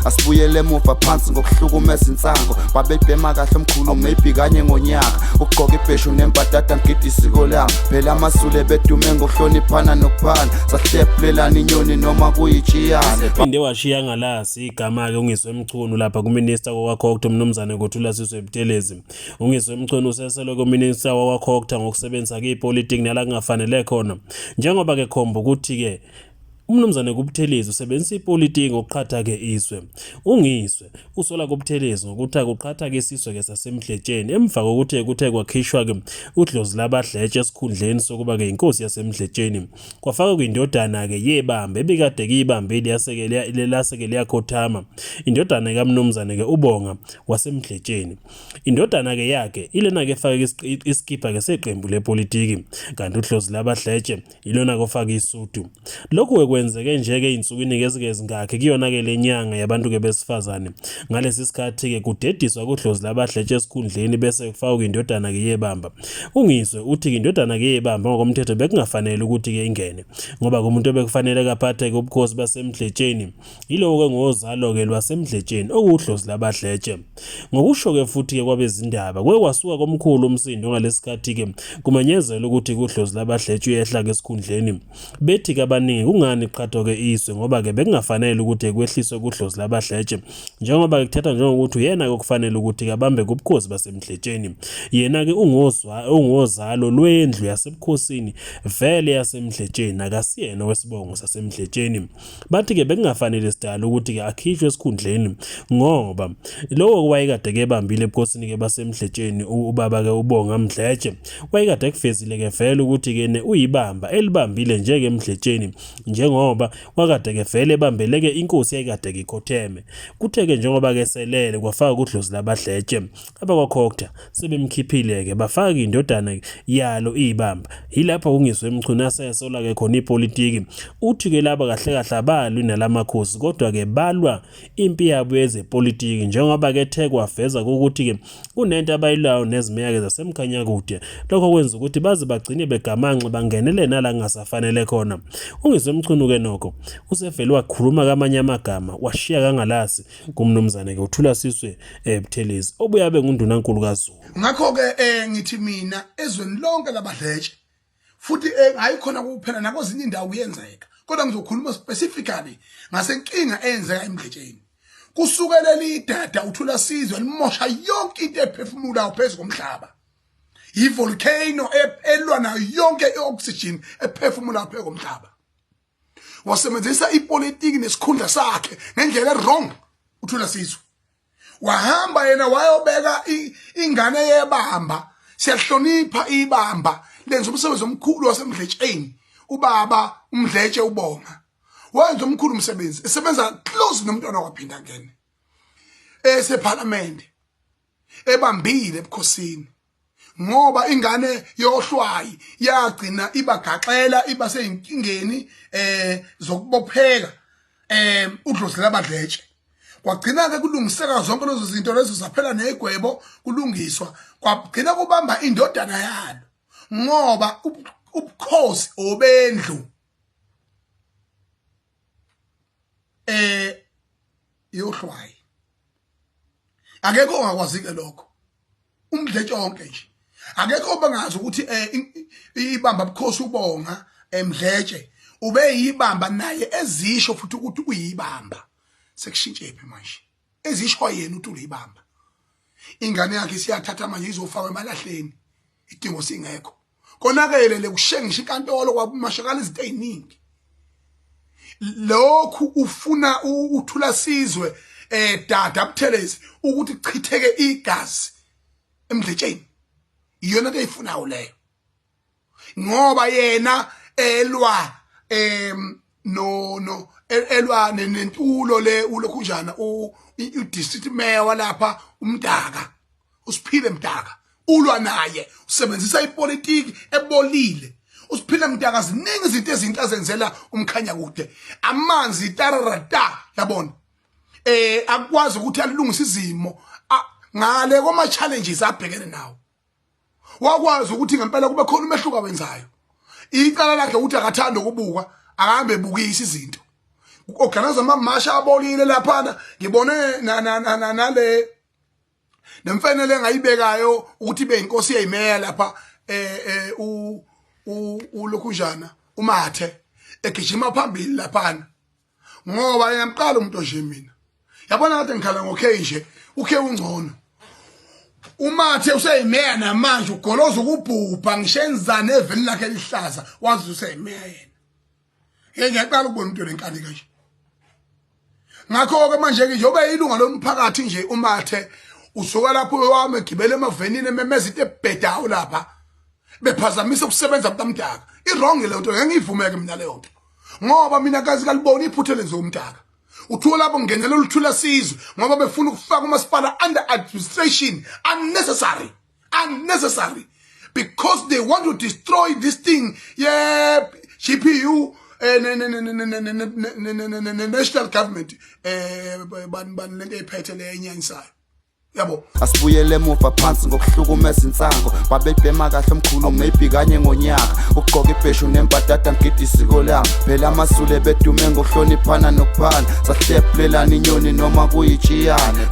Asibuyele emuva phansi ngokuhlukumeza insango babebhema kahle omkhulu maybe kanye ngonyaka ugqoka ibheshu nembadada ngidi isiko lami phela amasule bedume ngokuhloniphana nokuphana sahlephulelana inyoni noma kuyijiyane phinde washiya ngalazi igama ke ungizwe emchunu lapha kuminister wakwaKhokta umnumzane Ngothula Sizwe Buthelezi ungizwe emchunu useselo kuminister wakwaKhokta ngokusebenzisa ke ipolitiki nala kungafanele khona njengoba ke khomba ukuthi ke umnumzane kuButhelezi usebenzisa ipolitiki ngokuqhatha ke izwe ungizwe usola kuButhelezi ngokuthi akuqhatha ke isizwe ke sasemdletsheni emva kokuthi kuthe kwakhishwa ke uDlozi labaDletshe esikhundleni sokuba ke inkosi yasemdletsheni kwafaka kwindodana ke yebambe ebikade kuyibambile yasekele yakhothama indodana kaMnumzane ke uBonga wasemdletsheni indodana ke yakhe ilena ke faka iskipa ke seqembu lepolitiki kanti uDlozi labaDletshe ilona kofaka isudu lokhu kwenzeke nje-ke insukwini ezingakhe kuyona-ke le nyanga yabantu ke besifazane ngalesi sikhathi ke kudediswa kuDlozi labaDletshe esikhundleni bese kufakwa indodana ke yebamba ungizwe uthi indodana ke yebamba ngokomthetho bekungafanele ukuthi ke ingene ngoba kumuntu obekufanele kaphathe ke ubukhosi basemdletsheni yilowo ke ngozalo ke lwasemdletsheni okuDlozi labaDletshe ngokusho ke futhi ke kwabezindaba kwasuka komkhulu umsindo ngalesikhathi ke kumenyezela ukuthi kuDlozi labaDletshe uyehla ke esikhundleni bethi ke abaningi kungani iqhatho ke izwe ngoba ke bekungafanele ukuthi kwehliswe kuDlozi labaDletshe njengoba kuthatha njengokuthi uyena ke kufanele ukuthi kabambe kubukhosi basemdletsheni yena ke ungozalo lwendlu yasebukhosini vele yasemdletsheni akasiyena wesibongo sasemdletsheni bathi ke bekungafanele sidala ukuthi ke akhishwe esikhundleni ngoba lowo wayekade ke ebambile ebukhosini ke basemdletsheni ubaba ke uBonga Mdletshe wayekade kuvezile ke vele ukuthi ke uyibamba elibambile njeke emdletsheni njengoba wakade ke vele ebambeleke inkosi yayikade ke ikhotheme kuthe ke njengoba ke selele kwafaka kuDlozi labaDletshe abakwaKhokta sebemkhiphile ke bafaka indodana yalo ibamba yilapha ungizwe emchuna sesola ke khona ipolitiki uthi ke laba kahle kahle abalwi nalamakhosi kodwa ke balwa impi yabo yezepolitiki njengoba ke thekwa veza ukuthi ke kunento abayilayo nezimeya ke zasemkhanyakude lokho kwenza ukuthi baze bagcine begamanxe bangenele nala kungasafanele khona ungizwe emchunu ke nokho usevele wakhuluma kamanye amagama washiya kangalasi kumnumzane ke uThula Sizwe Buthelezi obuya bengundunankulu kaZulu ngakho ke ngithi mina ezweni lonke labaDletshe futhi ayikhona kuphela nakozinye indawo kuyenzeka kodwa ngizokhuluma specifically ngasenkinga eyenzeka eMdletsheni kusukela lidada uThula Sizwe limosha yonke into ephefumulayo phezulu komhlaba ivolcano elwa nayo yonke ioxygen ephefumulayo phezulu komhlaba wasebenzisa ipolitiki nesikhundla sakhe ngendlela wrong uThula Sizwe wahamba yena wayobeka ingane yebamba siyahlonipha ibamba lenza umsebenzi omkhulu wasemdletsheni ubaba uMdletshe uBonga wenza omkhulu umsebenzi esebenza close nomntwana waphinda ngene eseparlament ebambile ebukhosini ngoba ingane yohlwayi yagcina ibagaxela iba seyinkingeni zokubopheka uDlozi labaDletshe kwagcina ke kulungiseka zonke lezo zinto lezo zaphela negwebo kulungiswa kwagcina kubamba indodana yalo ngoba ubukhosi obendlu yohlwayi akekho ongakwazi ke lokho uMdletshe onke nje akekho bangazi ukuthi ibamba bukhosi uBonga eMdletshe ube yibamba naye ezisho futhi ukuthi uyibamba sekushintshe manje ezisho yena ukuthi uyibamba ingane yakhe siyathatha manje izofakwa emalahleni idingo singekho konakele lekushengisha inkantolo kwabumashakala izinto eziningi lokhu ufuna uThula Sizwe dada Buthelezi ukuthi chitheke igazi eMdletsheni iyona into eyifunayo leyo ngoba yena elwa elwa nentulo le ulokhunjana udistrict mayor walapha uMdaka uSiphile Mdaka ulwa naye usebenzisa ipolitiki ebolile uSiphile Mdaka ziningi izinto ezinhle azenzela umkhanyakude amanzi itararata yabona akwazi ukuthi alungise izimo ngale koma challenges abhekene nawo wakwazi ukuthi ngempela kube khona umehluko wenzayo icala lakhe ukuthi akathanda ukubuka ahambe ebukisa izinto organize amamasha abolile laphana ngibone nale nemfanele engayibekayo ukuthi ibe inkosi yeyimeya lapha ulokhunjana umathe egijima phambili laphana ngoba ngiyamqala umuntu nje mina yabona kade ngikhala ngokhe nje ukhe ungcono umathe useyimeya namanje ugoloza ukubhubha ngishenzana eveni lakhe elihlaza wazi useyimeya yena ngiyaqala ukubona umuntu lenkani kanje ngakho ke manje ke njobe ilunga lomphakathi nje umathe usuka lapho wami egibele emavenini ememeza into ebhedayo lapha bephazamisa ukusebenza mntamdaka irong le nto ngengivumeke mina leyo nto ngoba mina kazi kalibona iphuthe lenze umdaka uthuka lapho ngenela oluthula sizwe ngoba befuna ukufaka umasipala under administration unnecessary because they want to destroy this thing GPU national government ban lento ephethe le enyanyisayo yabo asibuyele emuva phansi ngokuhlukumeza insango babebhema kahle omkhulu maybe kanye ngonyaka ugqoka ibheshu nembadada ngidi isiko lami phela amasule bedume ngokuhloniphana nokuphana sahlephulelana inyoni noma kuyijiyane